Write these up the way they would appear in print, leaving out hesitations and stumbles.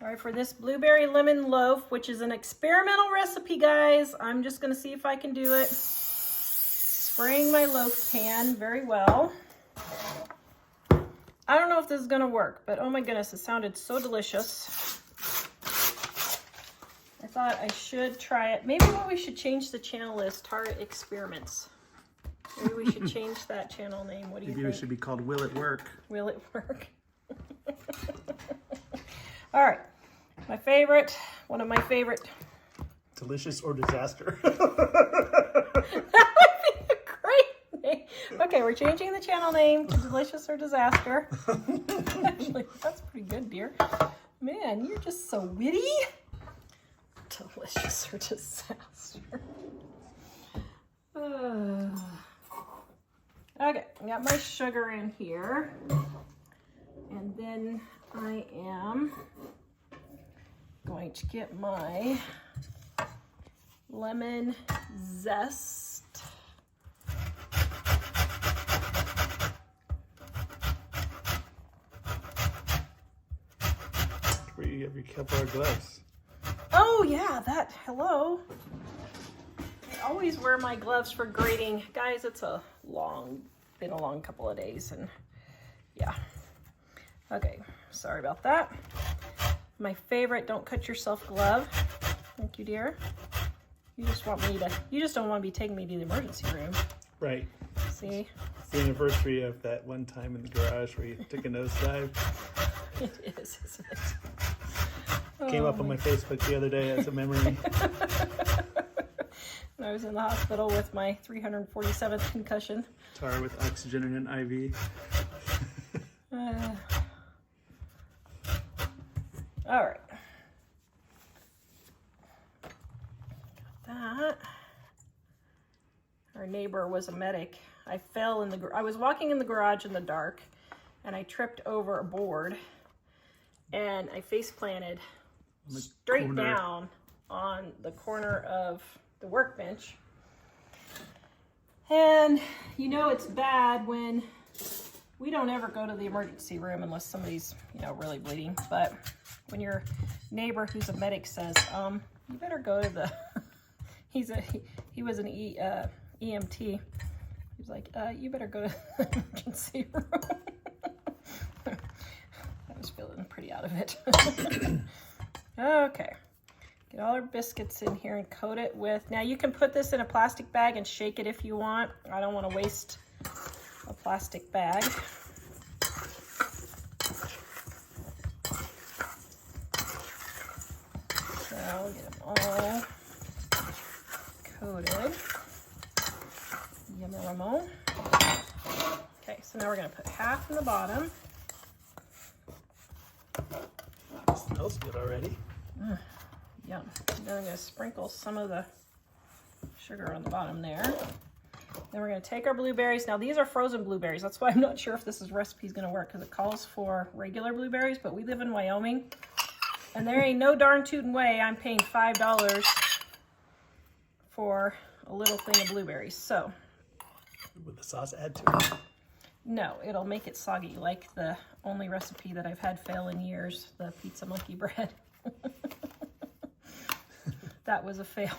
All right, for this blueberry lemon loaf, which is an experimental recipe, guys, I'm just gonna see if I can do it. Spraying my loaf pan very well. I don't know if this is gonna work, but oh my goodness, it sounded so delicious. I thought I should try it. Maybe what we should change the channel is Tara Experiments. Maybe we should change that channel name. What do you think? Maybe it should be called Will It Work? Will It Work? All right, my favorite, one of my favorite. Delicious or Disaster. That would be a great name. Okay, we're changing the channel name to Delicious or Disaster. Actually, that's pretty good, dear. Man, you're just so witty. Delicious or Disaster. Okay, I got my sugar in here. And then I am going to get my lemon zest. Where you have your Kevlar gloves. Oh yeah, hello. I always wear my gloves for grating. Guys, it's been a long couple of days and yeah. Okay, sorry about that. My favorite, don't cut yourself glove. Thank you, dear. You just don't want to be taking me to the emergency room. Right. See? It's the anniversary of that one time in the garage where you took a nosedive. It is, isn't it? Came up on my Facebook the other day as a memory. I was in the hospital with my 347th concussion. Tara with oxygen and an IV. All right. Got that. Our neighbor was a medic. I was walking in the garage in the dark and I tripped over a board and I face planted straight down on the corner of the workbench. And you know it's bad when we don't ever go to the emergency room unless somebody's, really bleeding. But when your neighbor who's a medic says, you better go to the, he was an EMT. He's like, you better go to the emergency room. I was feeling pretty out of it. Okay. Get all our biscuits in here and coat it with, now you can put this in a plastic bag and shake it if you want. I don't want to waste a plastic bag. So get them all coated. Yummy Ramon. Okay, so now we're going to put half in the bottom. It smells good already. Yum. Then I'm going to sprinkle some of the sugar on the bottom there. Then we're going to take our blueberries. Now these are frozen blueberries. That's why I'm not sure if this recipe is going to work because it calls for regular blueberries, but we live in Wyoming and there ain't no darn tootin' way I'm paying $5 for a little thing of blueberries. So. Would the sauce add to it? No, it'll make it soggy like the only recipe that I've had fail in years, the pizza monkey bread. That was a fail.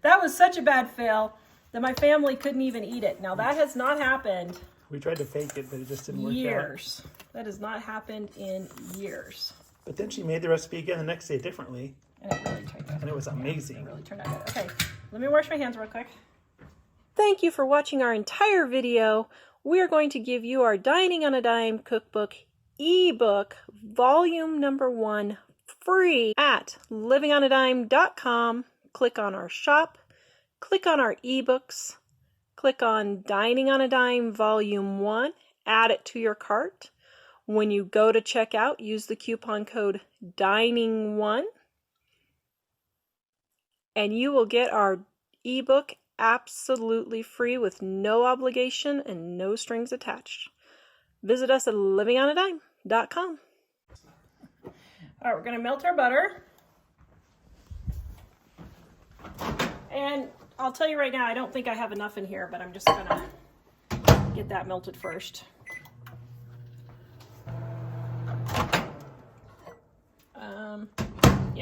That was such a bad fail that my family couldn't even eat it. Now that has not happened. We tried to fake it, but it just didn't work out. Years. That has not happened in years. But then she made the recipe again the next day differently. And it really turned out. And it was amazing. It really turned out good. Okay, let me wash my hands real quick. Thank you for watching our entire video. We're going to give you our Dining on a Dime cookbook ebook, volume number 1, free at livingonadime.com. Click on our shop, click on our ebooks, click on Dining on a Dime volume 1, add it to your cart. When you go to checkout, use the coupon code DINING1 and you will get our ebook absolutely free with no obligation and no strings attached. Visit us at livingonadime.com. All right, we're going to melt our butter. And I'll tell you right now, I don't think I have enough in here, but I'm just going to get that melted first.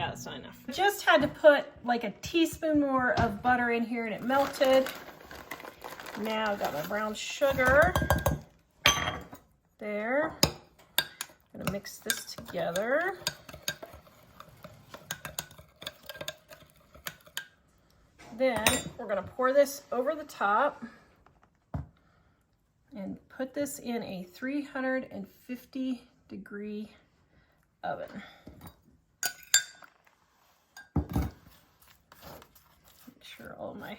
Yeah, that's not enough. Just had to put like a teaspoon more of butter in here and it melted. Now I've got my brown sugar. There. I'm gonna mix this together. Then we're gonna pour this over the top and put this in a 350-degree oven. Make sure all my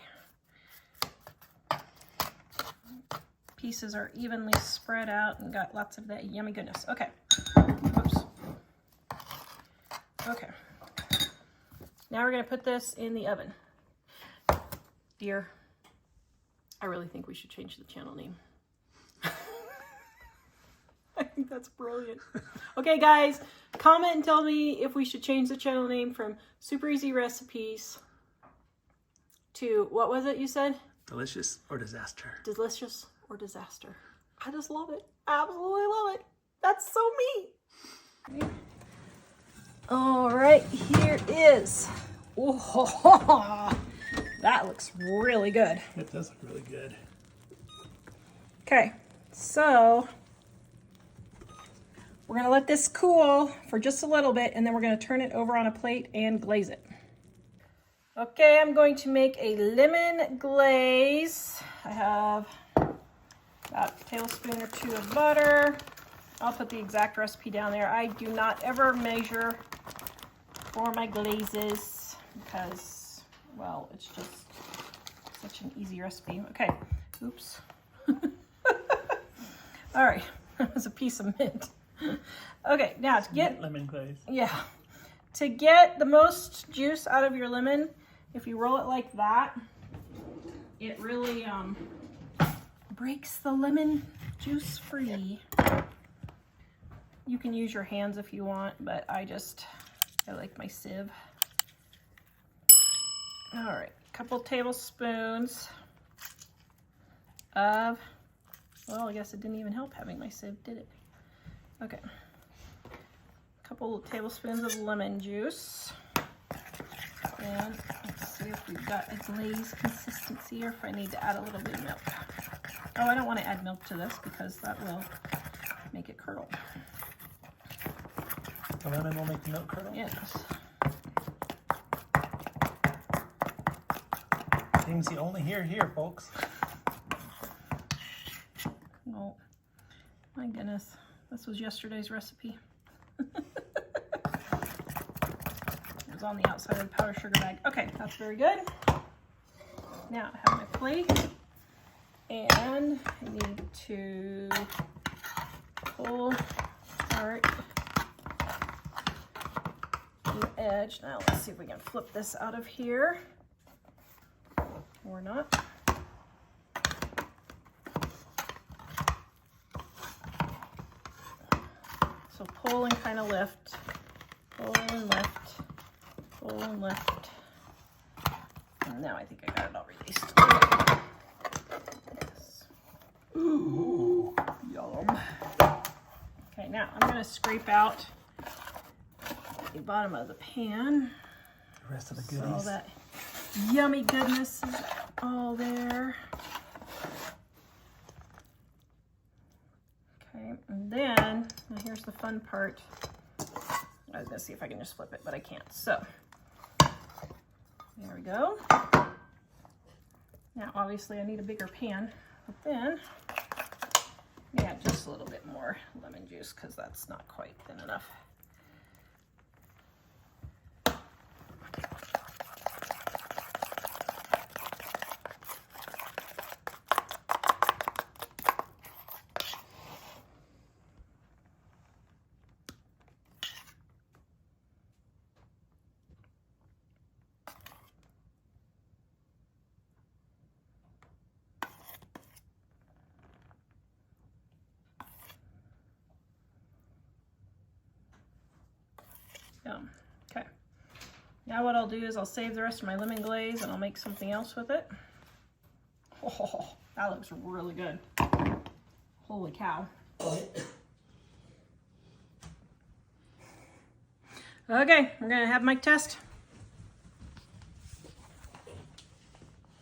pieces are evenly spread out and got lots of that yummy goodness. Okay. Oops. Okay. Now we're gonna put this in the oven. Dear, I really think we should change the channel name. I think that's brilliant. Okay, guys, comment and tell me if we should change the channel name from Super Easy Recipes to, what was it you said? Delicious or disaster. Delicious or disaster. I just love it. Absolutely love it. That's so me. All right, here is. Oh, that looks really good. It does look really good. Okay, so we're gonna let this cool for just a little bit and then we're gonna turn it over on a plate and glaze it. Okay, I'm going to make a lemon glaze. I have about a tablespoon or 2 of butter. I'll put the exact recipe down there. I do not ever measure for my glazes because, well, it's just such an easy recipe. Okay, oops. All right, that was a piece of mint. Okay, now to get lemon glaze. Yeah, to get the most juice out of your lemon, if you roll it like that, it really breaks the lemon juice free. You can use your hands if you want, but I like my sieve. All right, a couple tablespoons of, well, I guess it didn't even help having my sieve, did it? Okay, a couple of tablespoons of lemon juice. And let's see if we've got a glaze consistency or if I need to add a little bit of milk. Oh, I don't want to add milk to this because that will make it curdle. The lemon will make the milk curdle? Yes. Things you only hear here, folks. Oh, my goodness. This was yesterday's recipe. It was on the outside of the powdered sugar bag. Okay, that's very good. Now I have my plate and I need to pull apart the edge. Now let's see if we can flip this out of here or not. So pull and kind of lift, pull and lift, pull and lift. And now I think I got it all released. Yes. Ooh, yum. Okay, now I'm going to scrape out the bottom of the pan. The rest of the So goodies. all that yummy goodness is all there. Okay, and then, now here's the fun part. I was gonna see if I can just flip it, but I can't. So, there we go. Now, obviously I need a bigger pan, but then, yeah, just a little bit more lemon juice because that's not quite thin enough. Okay, now what I'll do is I'll save the rest of my lemon glaze and I'll make something else with it. Oh, that looks really good. Holy cow. Okay, we're gonna have Mike test.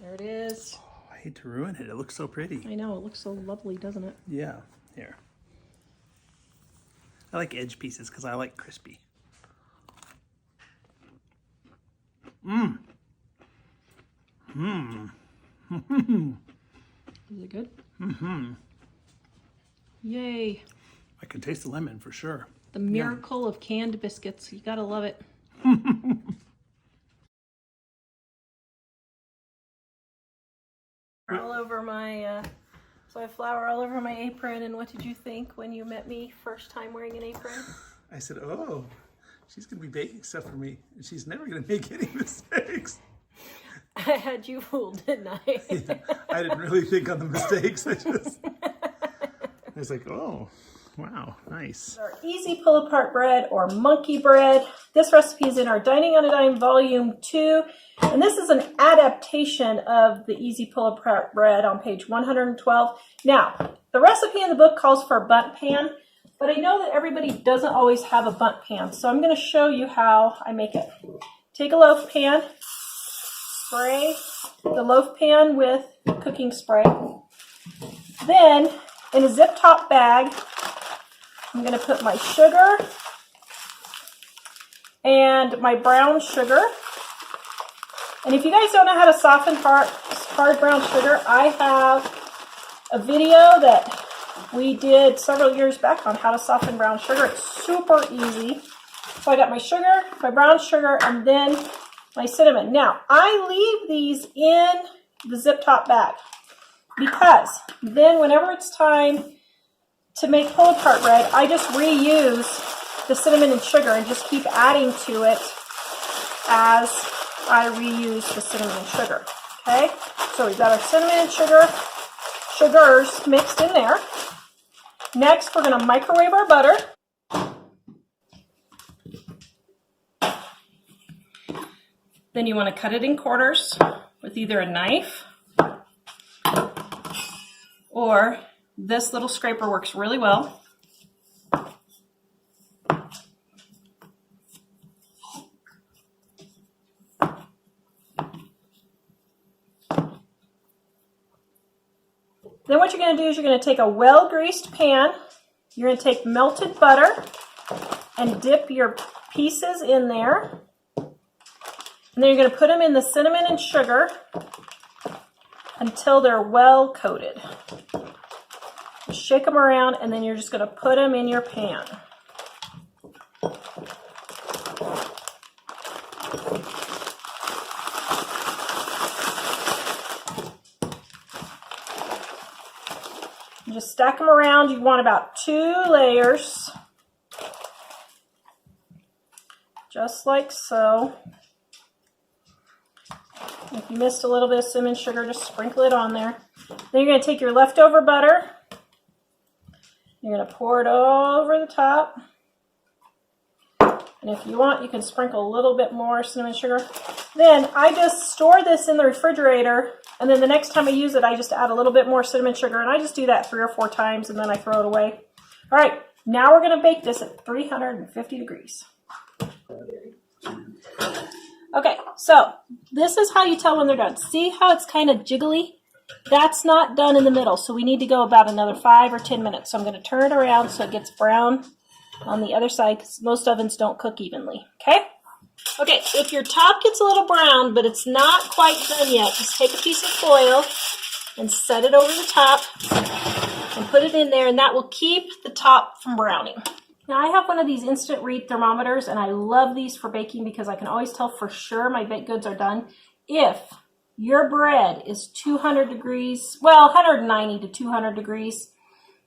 There it is. Oh, I hate to ruin it. It looks so pretty. I know, it looks so lovely, doesn't it? Yeah, here. I like edge pieces because I like crispy. Mmm. Mmm. Is it good? Mm-hmm. Yay. I can taste the lemon for sure. The miracle of canned biscuits. You gotta love it. All over my, so I have flour all over my apron. And what did you think when you met me first time wearing an apron? I said, oh, she's going to be baking stuff for me. And she's never going to make any mistakes. I had you fooled, didn't I? Yeah, I didn't really think on the mistakes. I was like, oh, wow, nice. Our easy pull apart bread or monkey bread. This recipe is in our Dining on a Dime Volume 2. And this is an adaptation of the easy pull apart bread on page 112. Now, the recipe in the book calls for a bundt pan, but I know that everybody doesn't always have a bundt pan. So I'm going to show you how I make it. Take a loaf pan, spray the loaf pan with cooking spray. Then, in a zip top bag, I'm going to put my sugar and my brown sugar. And if you guys don't know how to soften hard brown sugar, I have a video that we did several years back on how to soften brown sugar. It's super easy. So I got my sugar, my brown sugar, and then my cinnamon. Now, I leave these in the zip top bag because then whenever it's time to make pull apart bread, I just reuse the cinnamon and sugar and just keep adding to it as I reuse the cinnamon and sugar. Okay, so we've got our cinnamon and sugars mixed in there. Next, we're going to microwave our butter. Then you want to cut it in quarters with either a knife or this little scraper works really well. Then what you're going to do is you're going to take a well-greased pan. You're going to take melted butter and dip your pieces in there. And then you're going to put them in the cinnamon and sugar until they're well coated. Shake them around, and then you're just going to put them in your pan. You just stack them around. You want about 2 layers, just like so. If you missed a little bit of cinnamon sugar, just sprinkle it on there. Then you're going to take your leftover butter. You're going to pour it over the top. And if you want, you can sprinkle a little bit more cinnamon sugar. Then I just store this in the refrigerator. And then the next time I use it, I just add a little bit more cinnamon sugar. And I just do that 3 or 4 times, and then I throw it away. All right, now we're going to bake this at 350 degrees. Okay, so this is how you tell when they're done. See how it's kind of jiggly? That's not done in the middle, so we need to go about another 5 or 10 minutes. So I'm going to turn it around so it gets brown on the other side, because most ovens don't cook evenly, okay? Okay, if your top gets a little brown, but it's not quite done yet, just take a piece of foil and set it over the top and put it in there, and that will keep the top from browning. Now, I have one of these instant read thermometers, and I love these for baking because I can always tell for sure my baked goods are done. If your bread is 200 degrees, well, 190 to 200 degrees,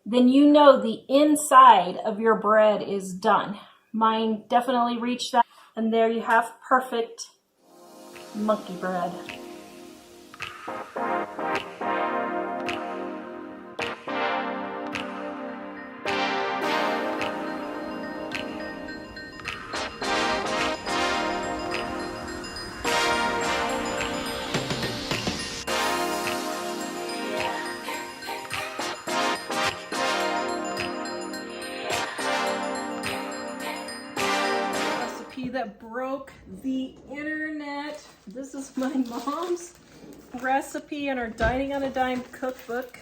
then you know the inside of your bread is done. Mine definitely reached that, and there you have perfect monkey bread. recipe that broke the internet. This is my mom's recipe in our Dining on a Dime cookbook,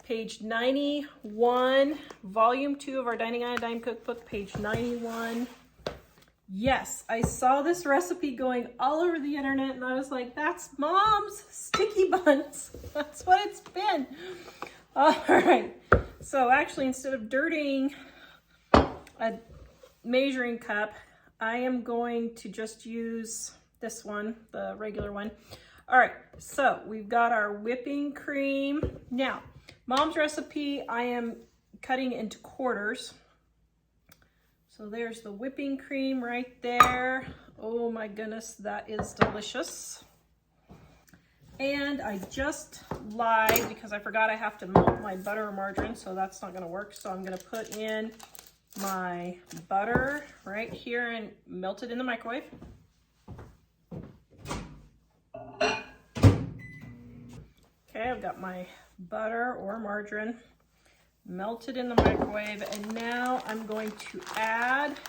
page 91, volume 2 of our Dining on a Dime cookbook, page 91. Yes, I saw this recipe going all over the internet and I was like, that's Mom's sticky buns. That's what it's been. All right, so actually instead of dirtying a measuring cup, I am going to just use this one, the regular one. All right, so we've got our whipping cream. Now, Mom's recipe, I am cutting into quarters. So there's the whipping cream right there. Oh my goodness, that is delicious. And I just lied because I forgot I have to melt my butter or margarine, so that's not gonna work. So I'm gonna put in my butter right here and melt it in the microwave. Okay, I've got my butter or margarine melted in the microwave, and now I'm going to add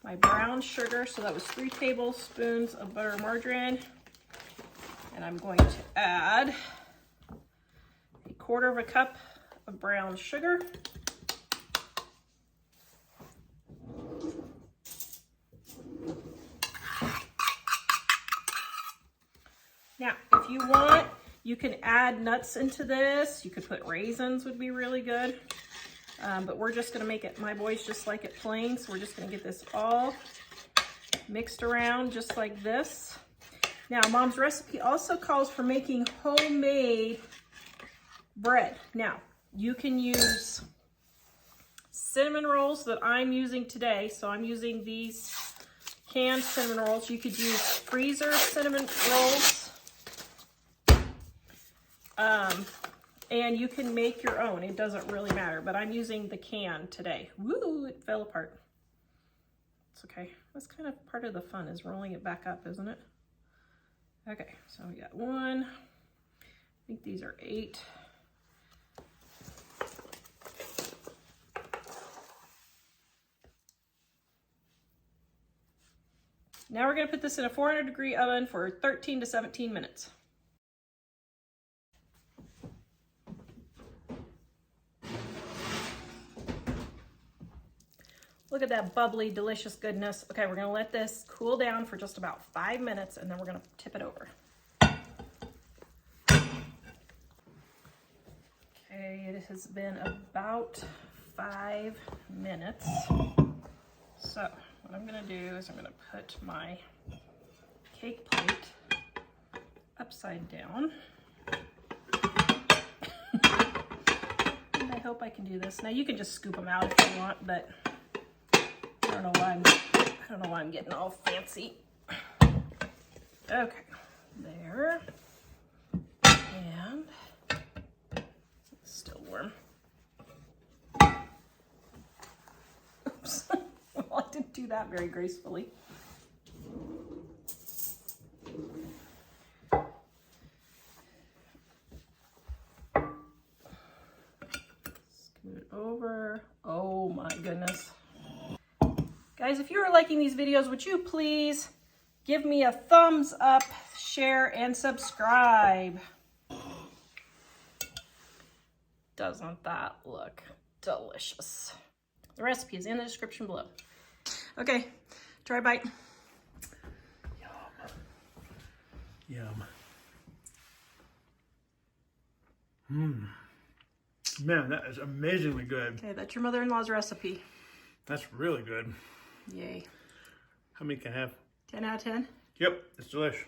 my brown sugar. So that was 3 tablespoons of butter or margarine, and I'm going to add 1/4 cup of brown sugar. Now, if you want, you can add nuts into this. You could put raisins, would be really good. But we're just gonna make it, my boys just like it plain, so we're just gonna get this all mixed around just like this. Now, Mom's recipe also calls for making homemade bread. Now, you can use cinnamon rolls that I'm using today. So I'm using these canned cinnamon rolls. You could use freezer cinnamon rolls. And you can make your own. It doesn't really matter, but I'm using the can today. Woo, it fell apart. It's okay. That's kind of part of the fun, is rolling it back up, isn't it? Okay, so we got 1. I think these are 8. Now we're gonna put this in a 400-degree oven for 13 to 17 minutes. Look at that bubbly, delicious goodness. Okay, we're gonna let this cool down for just about 5 minutes, and then we're gonna tip it over. Okay, it has been about 5 minutes. So what I'm gonna do is I'm gonna put my cake plate upside down. And I hope I can do this. Now you can just scoop them out if you want, but I don't know why I'm getting all fancy. Okay, there. And it's still warm. Oops. Well, I didn't do that very gracefully. Scoot it over. Oh my goodness. Guys, if you are liking these videos, would you please give me a thumbs up, share, and subscribe? Doesn't that look delicious? The recipe is in the description below. Okay, try a bite. Yum. Mmm. Man, that is amazingly good. Okay, that's your mother-in-law's recipe. That's really good. Yay. How many can I have? 10 out of 10? Yep, it's delicious.